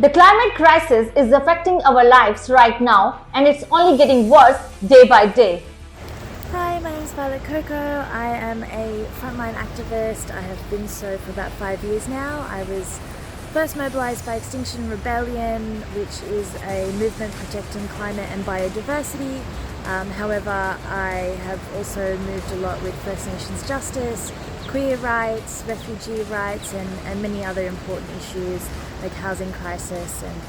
The climate crisis is affecting our lives right now, and it's only getting worse day by day. Hi, my name is Violet Coco. I am a frontline activist. I have been so for about 5 years now. I was first mobilised by Extinction Rebellion, which is a movement protecting climate and biodiversity. However, I have also moved a lot with First Nations justice, queer rights, refugee rights, and many other important issues like housing crisis and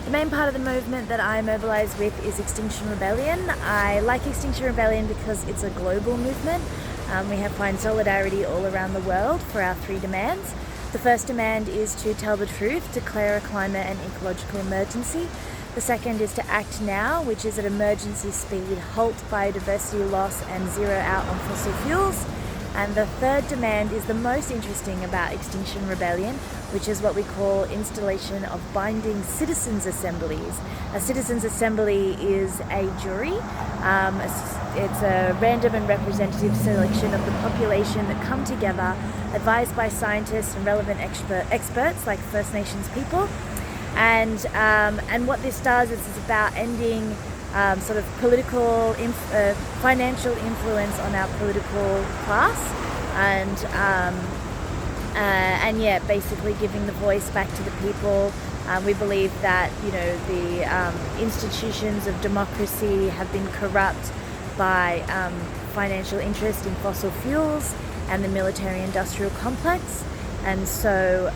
The main part of the movement that I mobilise with is Extinction Rebellion. I like Extinction Rebellion because it's a global movement. We have find solidarity all around the world for our 3 demands. The first demand is to tell the truth, declare a climate and ecological emergency. The second is to act now, which is at emergency speed, halt biodiversity loss and zero out on fossil fuels. And the third demand is the most interesting about Extinction Rebellion, which is what we call installation of binding citizens' assemblies. A citizens' assembly is a jury. It's a random and representative selection of the population that come together, advised by scientists and relevant experts like First Nations people. And what this does is it's about ending sort of political, financial influence on our political class, and basically giving the voice back to the people. We believe that the institutions of democracy have been corrupt by financial interest in fossil fuels and the military-industrial complex. And so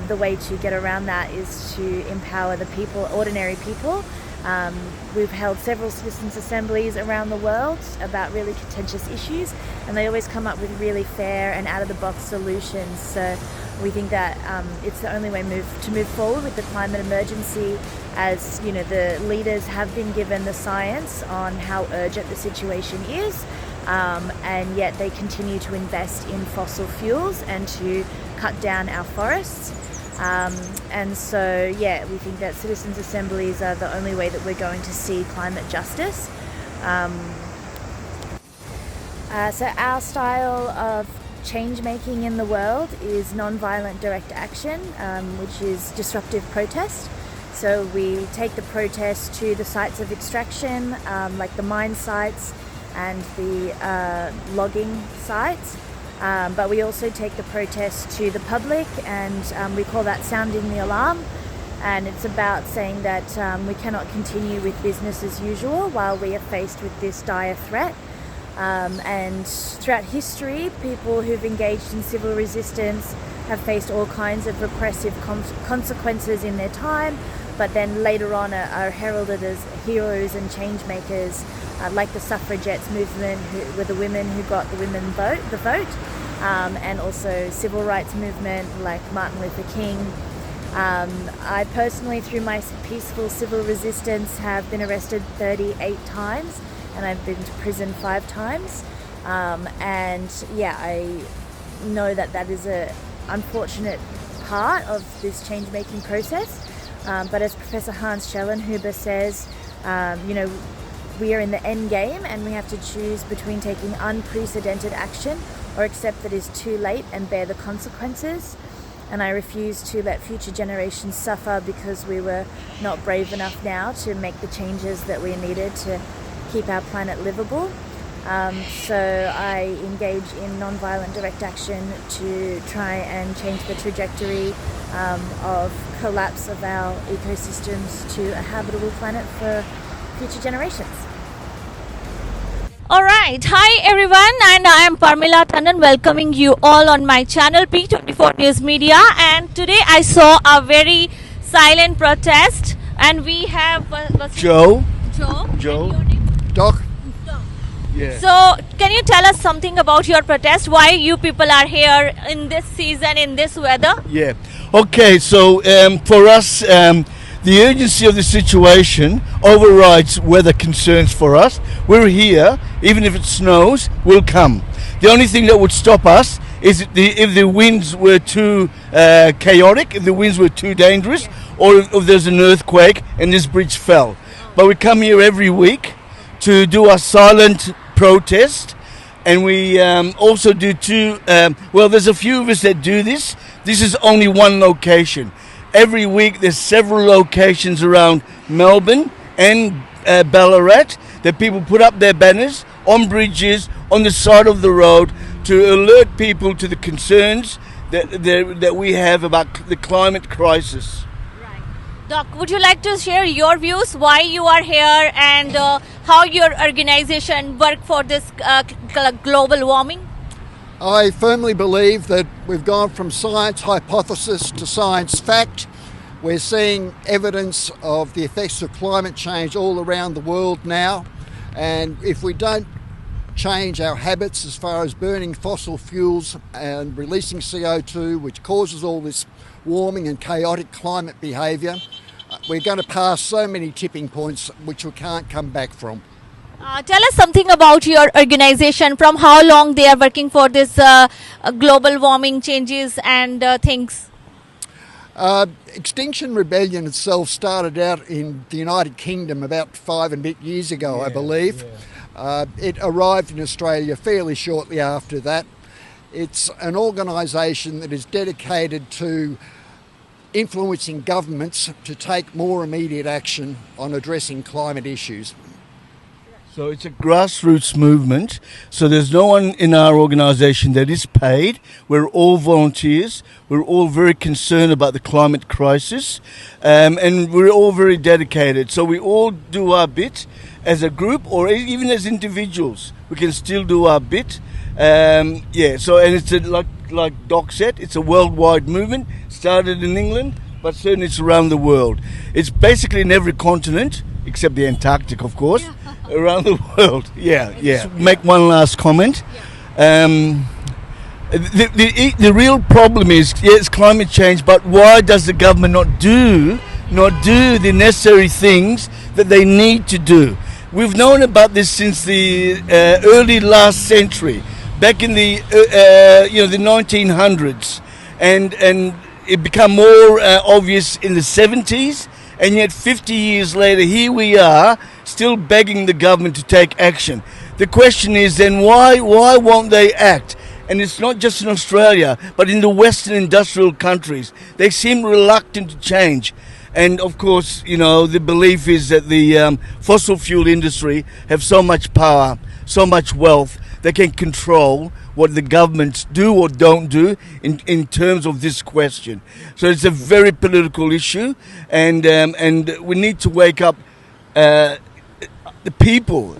the way to get around that is to empower the people, ordinary people. We've held several citizens' assemblies around the world about really contentious issues, and they always come up with really fair and out-of-the-box solutions. So we think that it's the only way to move forward with the climate emergency, as the leaders have been given the science on how urgent the situation is, and yet they continue to invest in fossil fuels and to cut down our forests. And so, we think that citizens' assemblies are the only way that we're going to see climate justice. So our style of change making in the world is non-violent direct action, which is disruptive protest. So we take the protest to the sites of extraction, like the mine sites and the logging sites. But we also take the protest to the public, and we call that sounding the alarm. And it's about saying that we cannot continue with business as usual while we are faced with this dire threat. And throughout history, people who've engaged in civil resistance have faced all kinds of repressive consequences in their time, but then later on are heralded as heroes and change makers, like the suffragettes movement, who were the women who got the vote, and also civil rights movement like Martin Luther King. I personally, through my peaceful civil resistance, have been arrested 38 times, and I've been to prison 5 times. I know that is a unfortunate part of this change-making process. But as Professor Hans Schellenhuber says, we are in the end game, and we have to choose between taking unprecedented action or accept that it's too late and bear the consequences. And I refuse to let future generations suffer because we were not brave enough now to make the changes that we needed to keep our planet livable. So I engage in non-violent direct action to try and change the trajectory of collapse of our ecosystems to a habitable planet for future generations. Alright, hi everyone, and I am Parmila Tandon, welcoming you all on my channel P24 News Media. And today I saw a very silent protest, and we have Joe. And your name? Doc. Doc. Yeah. So can you tell us something about your protest, why you people are here in this season, in this weather? Yeah. Okay, so for us, the urgency of the situation overrides weather concerns for us. We're here, even if it snows, we'll come. The only thing that would stop us is if the winds were too chaotic, if the winds were too dangerous, or if there's an earthquake and this bridge fell. But we come here every week to do our silent protest, and we also do there's a few of us that do this. This is only one location. Every week there's several locations around Melbourne and Ballarat that people put up their banners on bridges, on the side of the road, to alert people to the concerns that we have about the climate crisis. Right. Doc, would you like to share your views, why you are here, and how your organization work for this global warming? I firmly believe that we've gone from science hypothesis to science fact. We're seeing evidence of the effects of climate change all around the world now, and if we don't change our habits as far as burning fossil fuels and releasing CO2, which causes all this warming and chaotic climate behaviour, we're going to pass so many tipping points which we can't come back from. Tell us something about your organization, from how long they are working for this global warming changes and things. Extinction Rebellion itself started out in the United Kingdom about 5 and a bit years ago, I believe. It arrived in Australia fairly shortly after that. It's an organisation that is dedicated to influencing governments to take more immediate action on addressing climate issues. So it's a grassroots movement. So there's no one in our organisation that is paid. We're all volunteers. We're all very concerned about the climate crisis, and we're all very dedicated. So we all do our bit as a group, or even as individuals. We can still do our bit. So and it's like Doc said, it's a worldwide movement. Started in England, but certainly it's around the world. It's basically in every continent, except the Antarctic, of course. Around the world, yeah. Make one last comment. The real problem is, yes, climate change, but why does the government not do the necessary things that they need to do? We've known about this since the early last century, back in the the 1900s, and it became more obvious in the 70s. And yet 50 years later, here we are, still begging the government to take action. The question is then, why won't they act? And it's not just in Australia, but in the Western industrial countries. They seem reluctant to change. And of course, the belief is that the fossil fuel industry have so much power, so much wealth, they can control what the governments do or don't do in terms of this question. So it's a very political issue, and we need to wake up the people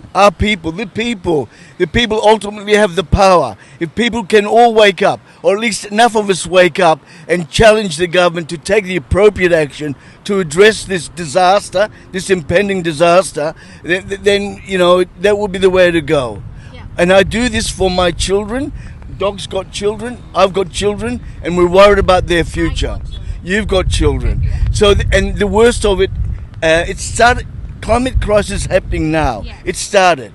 ultimately have the power. If people can all wake up, or at least enough of us wake up and challenge the government to take the appropriate action to address this disaster, this impending disaster, then that would be the way to go. And I do this for my children. Doc's got children, I've got children, and we're worried about their future. You've got children. So, and the worst of it, it started, climate crisis happening now. It started.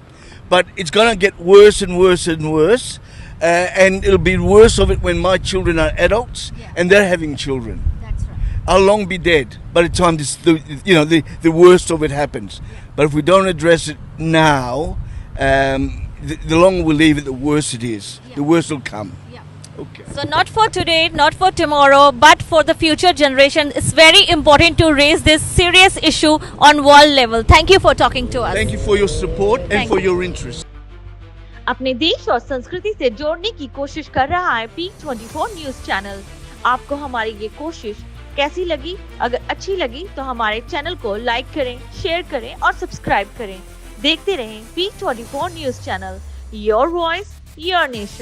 But it's going to get worse and worse and worse. And it'll be worse of it when my children are adults and they're having children. That's right. I'll long be dead by the time the worst of it happens. But if we don't address it now, the longer we leave it, the worse it is. The worse will come. Okay. So not for today, not for tomorrow, but for the future generation, it's very important to raise this serious issue on world level. Thank you for talking to us. Thank you for your support and for your interest. अपने देश और संस्कृति से जोड़ने की कोशिश कर रहा है पीक 24 न्यूज चैनल। आपको हमारी ये कोशिश कैसी लगी? अगर अच्छी लगी तो हमारे चैनल को लाइक करें, शेयर करें और सब्सक्राइब करें। देखते रहें peak 24 news channel, your voice, your nation.